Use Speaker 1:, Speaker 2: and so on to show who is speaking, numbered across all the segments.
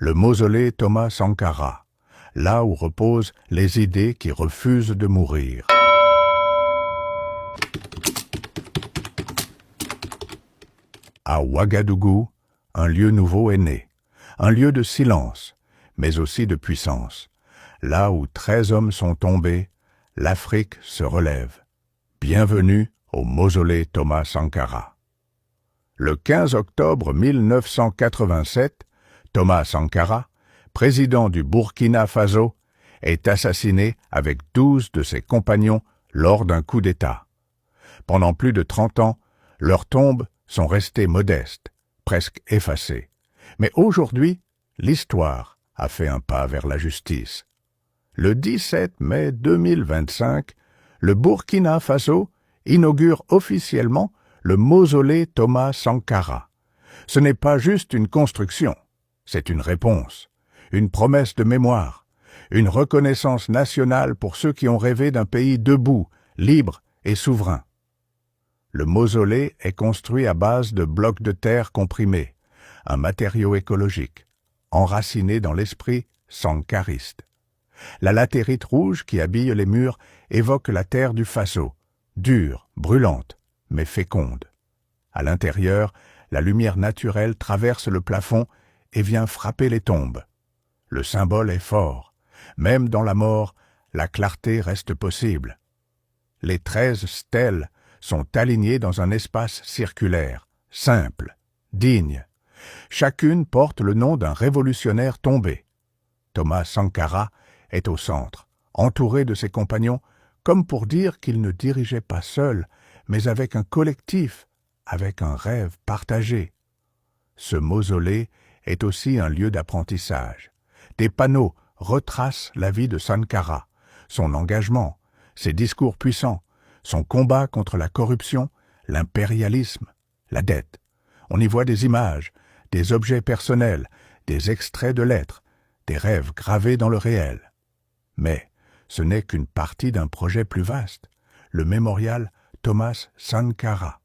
Speaker 1: le mausolée Thomas Sankara, là où reposent les idées qui refusent de mourir. À Ouagadougou, un lieu nouveau est né, un lieu de silence, mais aussi de puissance. Là où 13 hommes sont tombés, l'Afrique se relève. Bienvenue au mausolée Thomas Sankara. Le 15 octobre 1987, Thomas Sankara, président du Burkina Faso, est assassiné avec 12 de ses compagnons lors d'un coup d'État. Pendant plus de 30 ans, leurs tombes sont restées modestes, presque effacées. Mais aujourd'hui, l'histoire a fait un pas vers la justice. Le 17 mai 2025, le Burkina Faso inaugure officiellement le mausolée Thomas Sankara. Ce n'est pas juste une construction, c'est une réponse, une promesse de mémoire, une reconnaissance nationale pour ceux qui ont rêvé d'un pays debout, libre et souverain. Le mausolée est construit à base de blocs de terre comprimés, un matériau écologique, enraciné dans l'esprit sankariste. La latérite rouge qui habille les murs évoque la terre du Faso, dure, brûlante, mais féconde. À l'intérieur, la lumière naturelle traverse le plafond et vient frapper les tombes. Le symbole est fort. Même dans la mort, la clarté reste possible. Les 13 stèles sont alignées dans un espace circulaire, simple, digne. Chacune porte le nom d'un révolutionnaire tombé. Thomas Sankara est au centre, entouré de ses compagnons, comme pour dire qu'il ne dirigeait pas seul, mais avec un collectif, avec un rêve partagé. Ce mausolée est aussi un lieu d'apprentissage. Des panneaux retracent la vie de Sankara, son engagement, ses discours puissants, son combat contre la corruption, l'impérialisme, la dette. On y voit des images, des objets personnels, des extraits de lettres, des rêves gravés dans le réel. Mais ce n'est qu'une partie d'un projet plus vaste, le mémorial Thomas Sankara.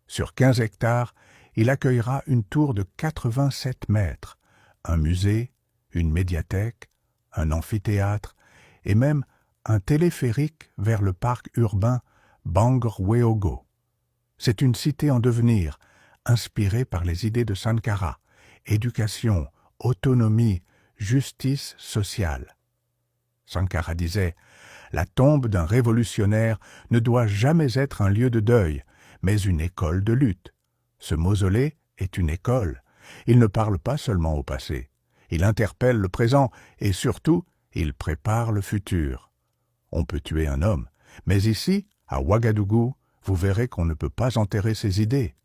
Speaker 1: Sur 15 hectares, il accueillera une tour de 87 mètres, un musée, une médiathèque, un amphithéâtre et même un téléphérique vers le parc urbain Bangweogo. C'est une cité en devenir, inspirée par les idées de Sankara, éducation, autonomie, justice sociale. Sankara disait « La tombe d'un révolutionnaire ne doit jamais être un lieu de deuil, mais une école de lutte. Ce mausolée est une école. Il ne parle pas seulement au passé. Il interpelle le présent et surtout, il prépare le futur. On peut tuer un homme, mais ici, à Ouagadougou, vous verrez qu'on ne peut pas enterrer ses idées.